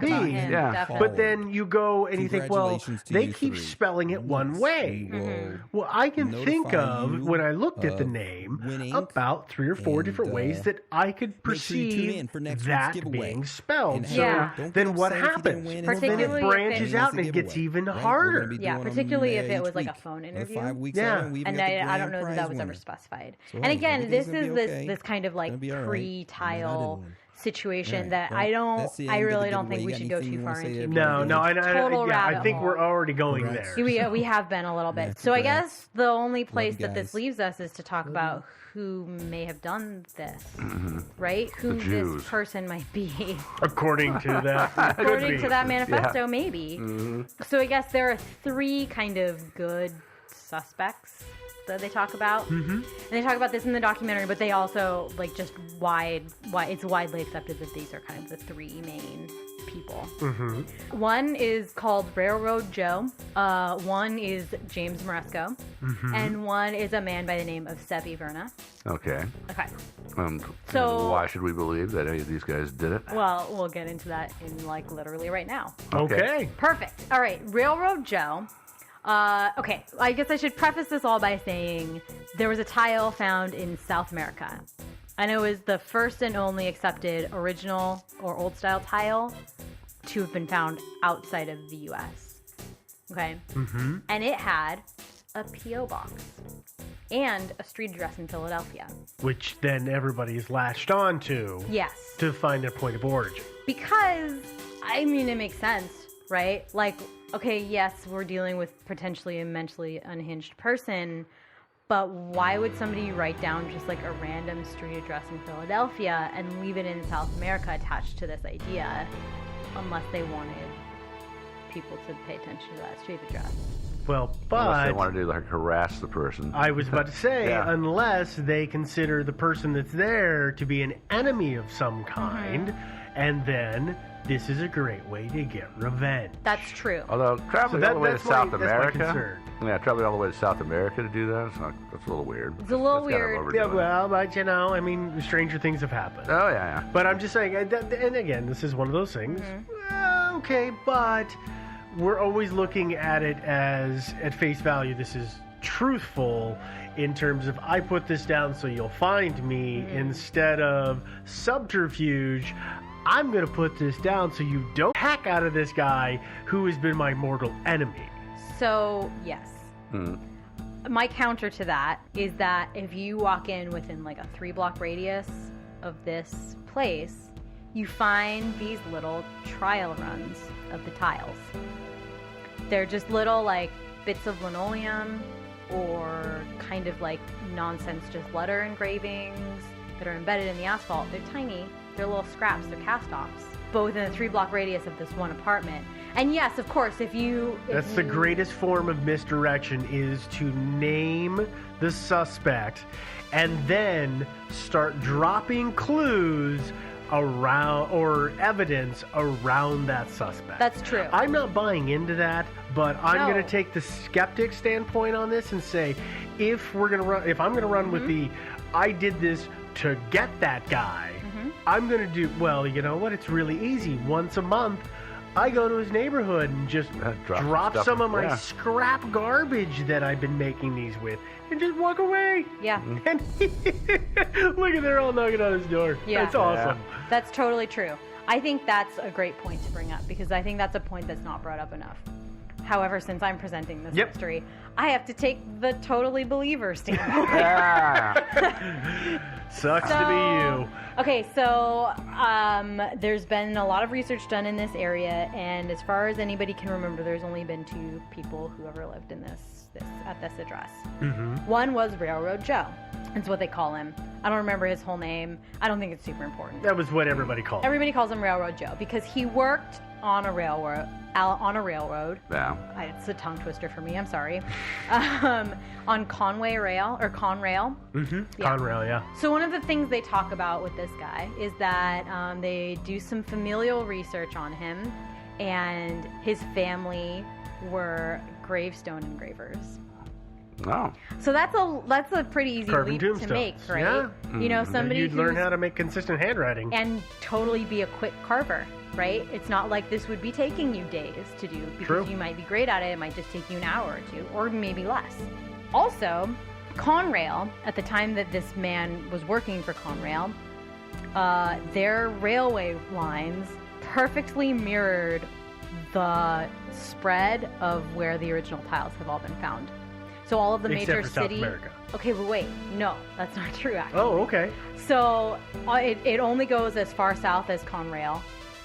be. him, Yeah. definitely. But then you go and you think, well, Congratulations to they you keep three. spelling it one way. Well, I can think notify of, you when I looked at the of name, winning, about 3 or 4 and, different ways that I could make sure you tune perceive in for next week's that giveaway. being spelled. And, So Yeah. don't get then what upset if you didn't happens? win. Well, It's then Particularly it if branches it's out and a it gets giveaway, even right? We're harder. gonna be Yeah, doing them, particularly if it each was like a week. phone Another interview. 5 weeks Yeah. out, and we even And got the I don't grand know that prize that was winner. ever specified. So, And hey, again, everything's this gonna is be this okay. this kind of It's like gonna be all right. pre-tile win. situation Right. that Well, that's the I end of the really don't think giveaway. we You should got go anything too you far wanna say to into. everybody? Total I rabbit think hole. we're already going Congrats. there. We have been a little bit. Yeah, So I congrats. guess the only place you that this guys. leaves us is to talk about who may have done this, right? Who The Jews. this person might be. According to that. According to that manifesto, maybe. Mm-hmm. So I guess there are 3 kind of good suspects that they talk about. And they talk about this in the documentary, but they also like just it's widely accepted that these are kind of the 3 main people. One is called Railroad Joe. One is James Moresco, and one is a man by the name of Sevi Verna. Okay. Okay. So why should we believe that any of these guys did it? Well, we'll get into that in like literally right now. Okay. Perfect. All right, Railroad Joe. Okay, I guess I should preface this all by saying there was a tile found in South America. And it was the first and only accepted original or old style tile to have been found outside of the US. Okay? And it had a P.O. box and a street address in Philadelphia. Which then everybody's latched on to Yes. to find their point of origin. Because, I mean, it makes sense, right? Like, okay, yes, we're dealing with potentially a mentally unhinged person, but why would somebody write down just like a random street address in Philadelphia and leave it in South America attached to this idea unless they wanted people to pay attention to that street address? Well, Unless they but wanted to like harass the person. I was about to say, Yeah. unless they consider the person that's there to be an enemy of some kind, and then this is a great way to get revenge. That's true. Although traveling So all the way to that's my- South that's my America, concern. traveling all the way to South America to do that, that's a little weird. It's a little That's kind of weird. overdoing Yeah, it. well, but you know, I mean, stranger things have happened. Oh yeah. But I'm just saying, and again, this is one of those things. Okay, but we're always looking at it as at face value. This is truthful in terms of I put this down so you'll find me instead of subterfuge. I'm going to put this down so you don't hack out of this guy who has been my mortal enemy. So, yes. My counter to that is that if you walk in within like a 3-block radius of this place, you find these little trial runs of the tiles. They're just little like bits of linoleum or kind of like nonsense just letter engravings that are embedded in the asphalt. They're tiny. They're little scraps. They're cast-offs. But within a 3-block radius of this one apartment. And yes, of course, if That's the greatest form of misdirection, is to name the suspect and then start dropping clues around or evidence around that suspect. That's true. I'm not buying into that, but I'm No. going to take the skeptic standpoint on this and say, if I'm going to run with the I did this to get that guy, I'm going to do, well, you know what? It's really easy. Once a month, I go to his neighborhood and just drop stuff some in- of my yeah. scrap garbage that I've been making these with and just walk away. Yeah. And look at, they're all knocking on his door. Yeah. That's awesome. That's totally true. I think that's a great point to bring up because I think that's a point that's not brought up enough. However, since I'm presenting this Yep. mystery, I have to take the totally believer standpoint. Sucks to be you. Okay, so there's been a lot of research done in this area, and as far as anybody can remember, there's only been 2 people who ever lived in this at this address. One was Railroad Joe. That's what they call him. I don't remember his whole name. I don't think it's super important. That was what everybody called it. Everybody calls him Railroad Joe because he worked on a railroad. Yeah. It's a tongue twister for me. I'm sorry. On Conway Rail or Conrail. Yeah. Conrail, yeah. So one of the things they talk about with this guy is that they do some familial research on him, and his family were gravestone engravers. Oh. So that's a pretty easy Carving leap to tombstones. make, right? Yeah. You know, somebody You'd learn who's- how to make consistent handwriting. and totally be a quick carver. right? It's not like this would be taking you days to do because True. you might be great at it. It might just take you an hour or two, or maybe less. Also, Conrail, at the time that this man was working for Conrail, their railway lines perfectly mirrored the spread of where the original tiles have all been found. So all of the Except major for South cities. America. Okay, but wait, no, that's not true. Actually. Oh, okay. So it only goes as far south as Conrail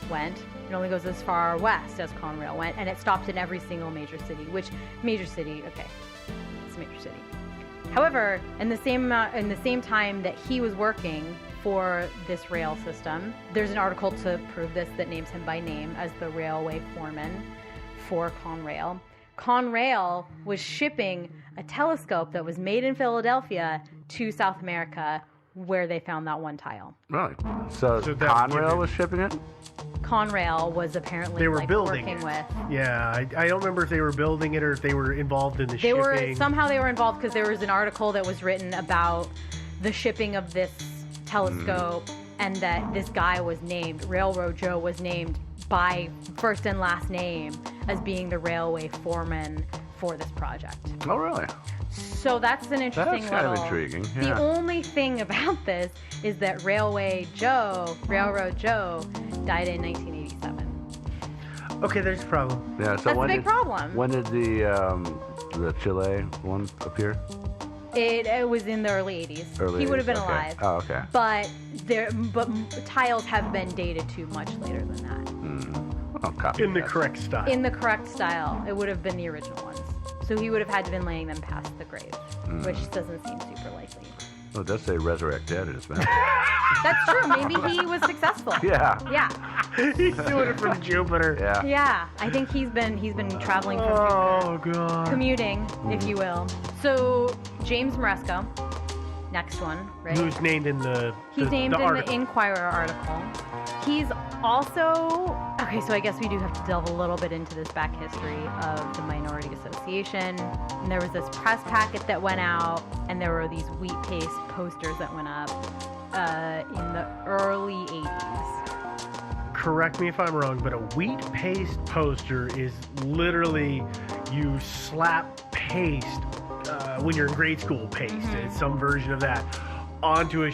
went. It only goes as far west as Conrail went, and it stopped in every single major city. Which major city? Okay, it's a major city. However, in the same time that he was working for this rail system, there's an article to prove this that names him by name as the railway foreman for Conrail. Conrail was shipping a telescope that was made in Philadelphia to South America, where they found that one tile. Really? So that Conrail was shipping it? Conrail was apparently They were like building working it. with. Yeah, I don't remember if they were building it or if they were involved in the They shipping. were somehow they were involved because there was an article that was written about the shipping of this telescope, and that this guy was named Railroad Joe was named by first and last name as being the railway foreman for this project. Oh, really? So that's an interesting That's kind of little. intriguing, The yeah. only thing about this is that Railroad Joe, died in 1987. Okay, there's a problem. Yeah. So That's when a big did, problem. When did the Chile one appear? It was in the early 80s. Early He would have 80s, been okay. alive. Oh, okay. But tiles have been dated to much later than that. I'll copy In the that. correct style. In the correct style, it would have been the original ones. So he would have had to been laying them past the grave, which doesn't seem super likely. Well, it does say resurrect dead in his mouth. That's true. Maybe he was successful. Yeah. Yeah. He's doing it from Jupiter. Yeah. Yeah. I think he's been traveling from Oh, God. commuting, if you will. So James Maresco, next one, right? Who's named in the He's named in article. the Inquirer article. He's also okay. So I guess we do have to delve a little bit into this back history of the Minority Association. And there was this press packet that went out, and there were these wheat paste posters that went up in the early 80s. Correct me if I'm wrong, but a wheat paste poster is literally you slap paste when you're in grade school paste. It's some version of that onto a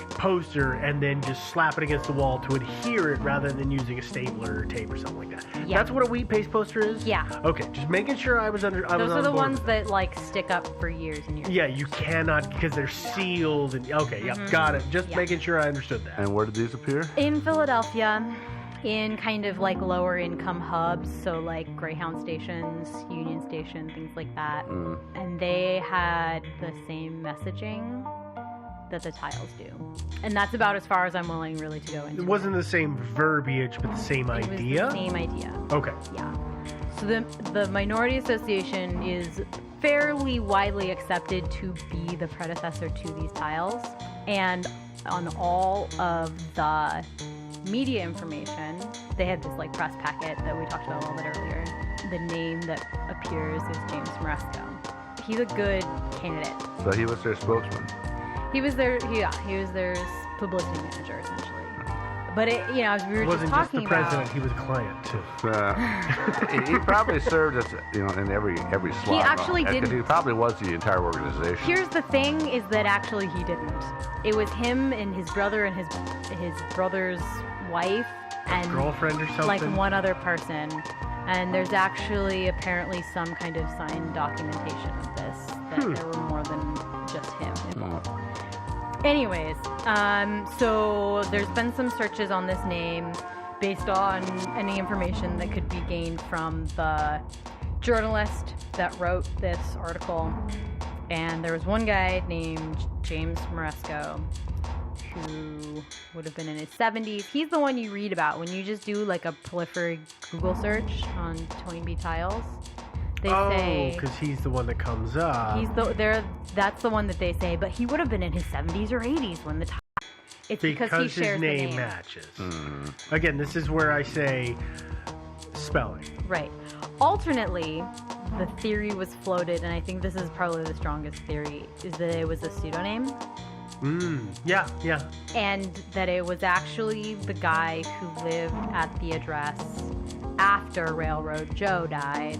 poster and then just slap it against the wall to adhere it rather than using a stapler or tape or something like that. Yeah. That's what a wheat paste poster is? Yeah. Okay, just making sure I was Those on are the board ones with that like stick up for years and years. Yeah, you cannot because they're sealed and okay, yep, got it. Just Yeah. making sure I understood that. And where did these appear? In Philadelphia, in kind of like lower income hubs, so like Greyhound stations, Union Station, things like that. And they had the same messaging that the tiles do. And that's about as far as I'm willing really to go into. It wasn't the same verbiage, but the same It was idea. the same idea. Okay. Yeah. So the Minority Association is fairly widely accepted to be the predecessor to these tiles. And on all of the media information, they had this like press packet that we talked about a little bit earlier. The name that appears is James Maresco. He's a good candidate. So he was their spokesman. He was their publicity manager essentially. But it, as we were It wasn't just just the talking president, about, he was a client too. He probably served as in every slot. He actually Because didn't. he probably was the entire organization. Here's the thing: is that actually he didn't. It was him and his brother and his brother's wife and Girlfriend or something? like one other person. And there's actually apparently some kind of signed documentation of this that there were more than just him involved. Anyways, so there's been some searches on this name based on any information that could be gained from the journalist that wrote this article. And there was one guy named James Maresco who would have been in his 70s. He's the one you read about when you just do like a prolific Google search on Toynbee tiles. They say because he's the one that comes up. that's the one that they say, but he would have been in his 70s or 80s when the time. It's because he shares his name the name. matches. Again, this is where I say spelling. Right. Alternately, the theory was floated, and I think this is probably the strongest theory, is that it was a pseudonym. Yeah. And that it was actually the guy who lived at the address after Railroad Joe died,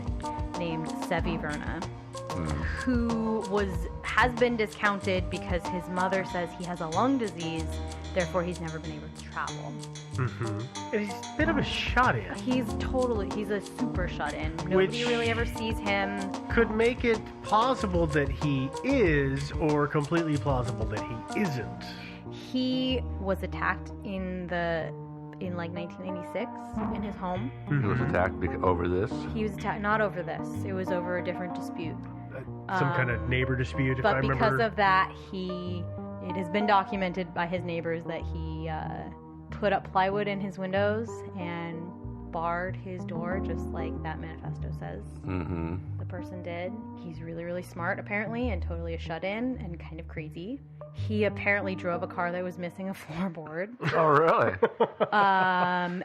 named Sevi Verna, who has been discounted because his mother says he has a lung disease, therefore he's never been able to travel. And he's a bit of a shut-in. He's a super shut-in. Nobody really ever sees him. Could make it plausible that he is, or completely plausible that he isn't. He was attacked in like 1996 in his home. He was attacked over this? He was attacked not over this. It was over a different dispute. Some kind of neighbor dispute, if I remember. But because of that, it has been documented by his neighbors that he put up plywood in his windows and barred his door, just like that manifesto says. The person did. He's really, really smart, apparently, and totally a shut-in and kind of crazy. He apparently drove a car that was missing a floorboard. Oh, really?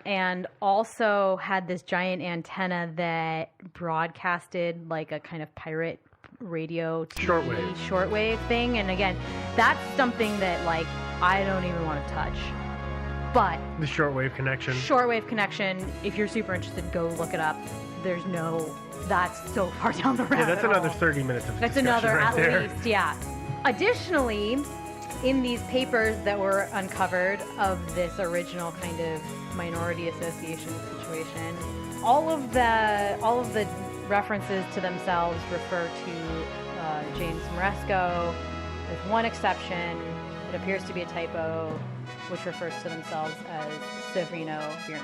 And also had this giant antenna that broadcasted like a kind of pirate radio TV shortwave thing. And again, that's something that like I don't even want to touch. But the shortwave connection. If you're super interested, go look it up. That's so far down the road. Yeah, that's another 30 minutes of discussion right there. At least, yeah. Additionally, in these papers that were uncovered of this original kind of minority association situation, all of the references to themselves refer to James Moresco. With one exception, it appears to be a typo, which refers to themselves as Severino Virno.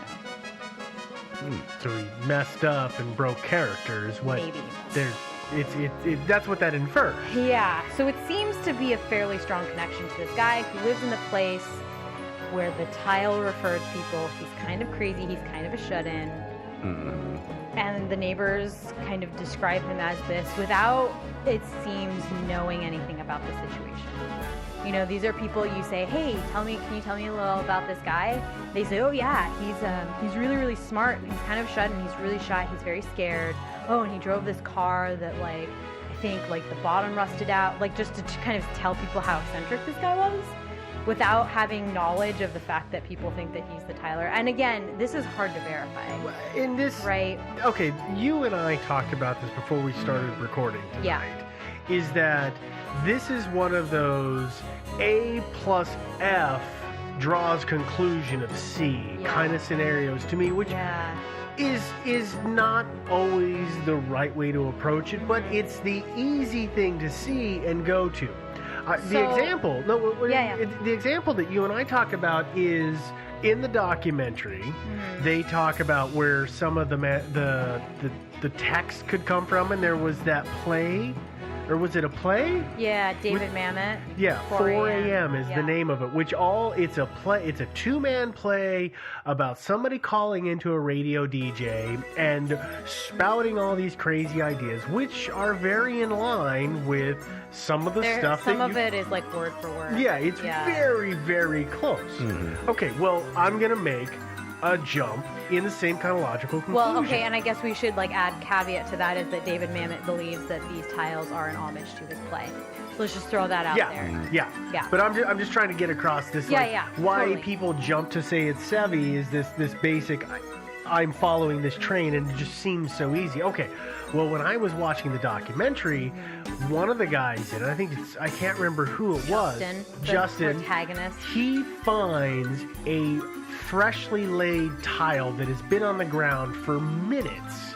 So he messed up and broke characters. Maybe. That's what that infers. Yeah, so it seems to be a fairly strong connection to this guy who lives in the place where the tile refers people. He's kind of crazy. He's kind of a shut-in. And the neighbors kind of describe him as this without, it seems, knowing anything about the situation. You know, these are people you say, hey, can you tell me a little about this guy? They say, oh yeah, he's really, really smart. He's kind of shut-in. He's really shy. He's very scared. Oh, and he drove this car that like, I think like the bottom rusted out, like just to kind of tell people how eccentric this guy was without having knowledge of the fact that people think that he's the Tyler. And again, this is hard to verify. In this, right? Okay, you and I talked about this before we started recording tonight. Yeah. Is that this is one of those A plus F draws conclusion of C kind of scenarios to me, which is not always the right way to approach it, but it's the easy thing to see and go to. The example that you and I talk about is in the documentary. They talk about where some of the text could come from, and there was that play. Or was it a play? Yeah, David Mamet. Yeah, 4 a.m. is the name of it. It's a play. It's a two-man play about somebody calling into a radio DJ and spouting all these crazy ideas, which are very in line with some of the stuff. Some of it is like word for word. Yeah, it's very, very close. Okay, well, I'm gonna make a jump in the same kind of logical conclusion. Well, okay, and I guess we should like add caveat to that is that David Mamet believes that these tiles are an homage to his play. So let's just throw that out there. Yeah. But I'm just trying to get across this. Why totally. People jump to say it's Sevi is this basic. I'm following this train, and it just seems so easy. Okay. Well, when I was watching the documentary, one of the guys, and I think I can't remember who it was. Justin, the protagonist. He finds a freshly laid tile that has been on the ground for minutes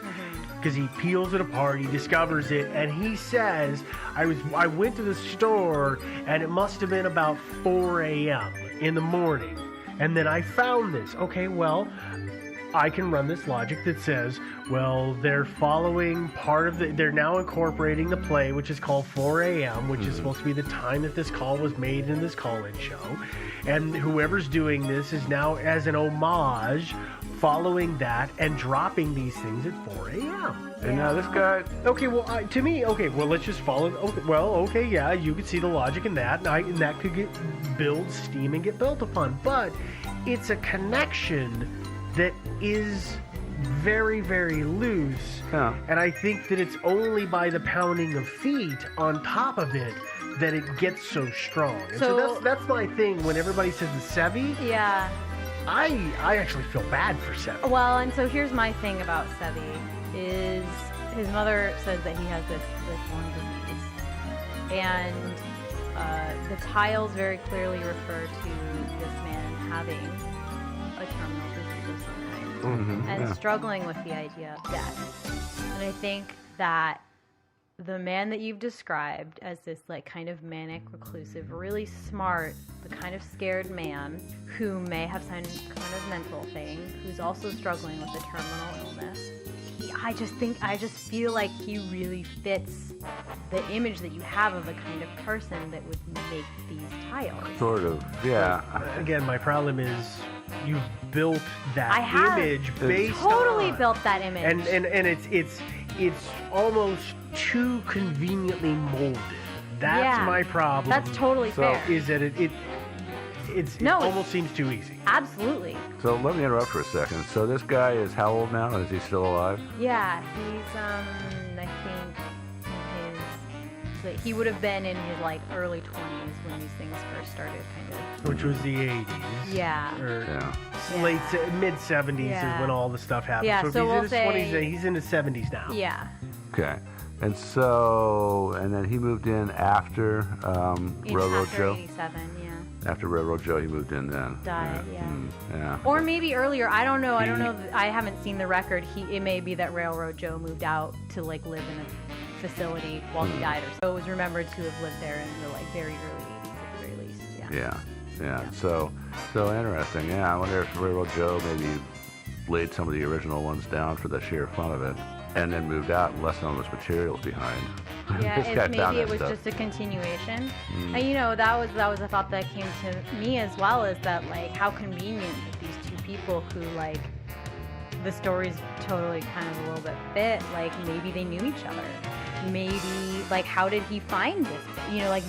because he peels it apart, he discovers it, and he says, I went to the store and it must have been about 4 a.m. in the morning, and then I found this. Okay, well, I can run this logic that says, well, they're following they're now incorporating the play, which is called 4 a.m., which is supposed to be the time that this call was made in this call-in show. And whoever's doing this is now, as an homage, following that and dropping these things at 4 a.m. And now this guy... Okay, well, to me, let's just follow... you could see the logic in that, and that could build steam and get built upon. But it's a connection that is very, very loose. And I think that it's only by the pounding of feet on top of it that it gets so strong. And so that's my thing. When everybody says the Sevi, yeah, I actually feel bad for Sevi. Well, and so here's my thing about Sevi is his mother says that he has this lung disease, and the tiles very clearly refer to this man having a terminal disease of some kind and struggling with the idea of death. And I think that the man that you've described as this like kind of manic, reclusive, really smart, but kind of scared man who may have some kind of mental thing, who's also struggling with a terminal illness. I just feel like he really fits the image that you have of a kind of person that would make these tiles. Sort of, yeah. Again, my problem is you've built that image based totally on, built that image, and it's almost too conveniently molded. That's my problem. That's totally fair. Is that it almost seems too easy. Absolutely. So let me interrupt for a second. So this guy is how old now? Is he still alive? Yeah, he's I think he would have been in his like early 20s when these things first started, kind of. Which was the 80s. Yeah. Late mid 70s is when all the stuff happened. Yeah. So if he's in his 20s, he's in his 70s now. Yeah. Okay. And then he moved in after Railroad Joe. 87, yeah. After Railroad Joe, he moved in then. Died, yeah. Or maybe earlier. I don't know. I don't know. I haven't seen the record. It may be that Railroad Joe moved out to like live in a facility while he died, or so. It was remembered to have lived there in the like very early 80s at the very least. Yeah. So interesting. Yeah. I wonder if Railroad Joe maybe laid some of the original ones down for the sheer fun of it, and then moved out and left some of his materials behind. Yeah, maybe it was just a continuation. And that was a thought that came to me as well, is that like how convenient that these two people who like the stories totally kind of a little bit fit, like maybe they knew each other. Maybe like how did he find this? Like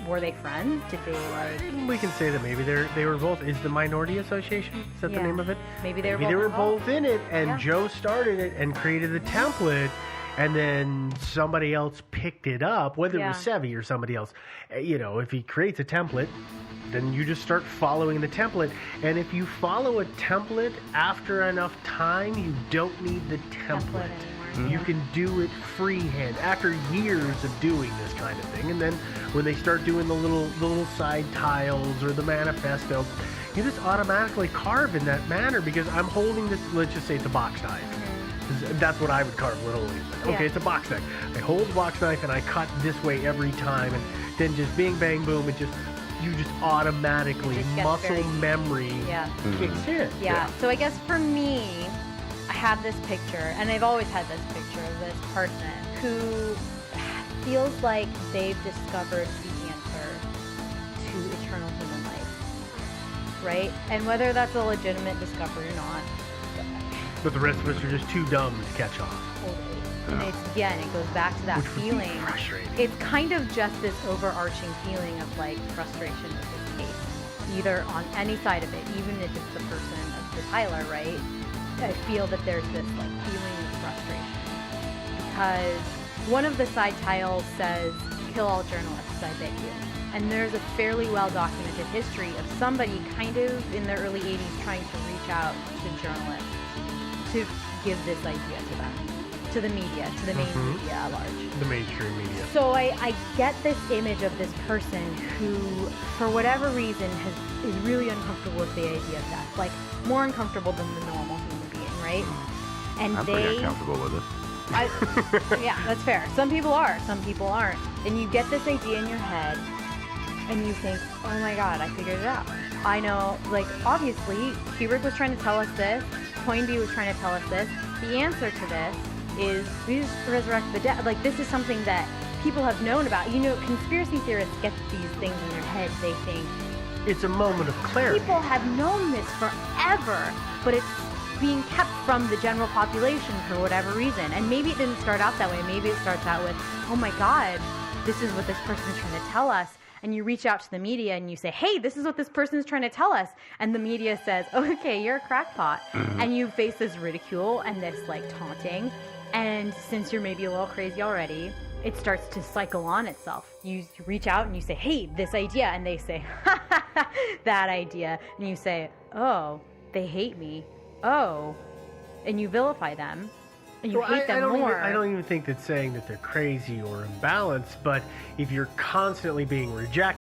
were they friends? Did they like? We can say that maybe they were both. Is the Minority Association? Is that the name of it? Maybe they were both in it, and Joe started it and created the template, and then somebody else picked it up, whether it was Sevi or somebody else. If he creates a template, then you just start following the template. And if you follow a template after enough time, you don't need the template. You can do it freehand after years of doing this kind of thing. And then when they start doing the little side tiles or the manifesto, you just automatically carve in that manner, because I'm holding this, let's just say it's a box knife. That's what I would carve literally. Okay, it's a box knife. I hold the box knife and I cut this way every time, and then just bing, bang, boom, you just automatically, muscle memory kicks in. Yeah, so I guess for me, I have this picture, and I've always had this picture of this person who feels like they've discovered the answer to eternal human life, right? And whether that's a legitimate discovery or not. But the rest of us are just too dumb to catch on. Totally. And it goes back to that feeling. Frustrating. It's kind of just this overarching feeling of like frustration with this case, either on any side of it, even if it's the person of the Tyler, right? I feel that there's this like feeling of frustration, because one of the side tiles says, "Kill all journalists, I beg you." And there's a fairly well documented history of somebody kind of in the early 80s trying to reach out to journalists to give this idea to them, to the media, to the main media at large. The mainstream media. So I get this image of this person who, for whatever reason, is really uncomfortable with the idea of death, like more uncomfortable than the normal human being, right? And I'm pretty uncomfortable with it. Yeah, that's fair. Some people are, some people aren't. And you get this idea in your head, and you think, oh my god, I figured it out. I know, like, obviously, Kubrick was trying to tell us this, Toynbee was trying to tell us this. The answer to this is we just resurrect the dead. Like, this is something that people have known about. Conspiracy theorists get these things in their head. They think it's a moment of clarity. People have known this forever, but it's being kept from the general population for whatever reason. And maybe it didn't start out that way. Maybe it starts out with, oh my god, this is what this person is trying to tell us. And you reach out to the media and you say, hey, this is what this person is trying to tell us. And the media says, okay, you're a crackpot. And you face this ridicule and this like taunting. And since you're maybe a little crazy already, it starts to cycle on itself. You reach out and you say, hey, this idea. And they say, ha, ha, ha, that idea. And you say, oh, they hate me. Oh. And you vilify them. And you hate them more. I don't even think that's saying that they're crazy or imbalanced, but if you're constantly being rejected,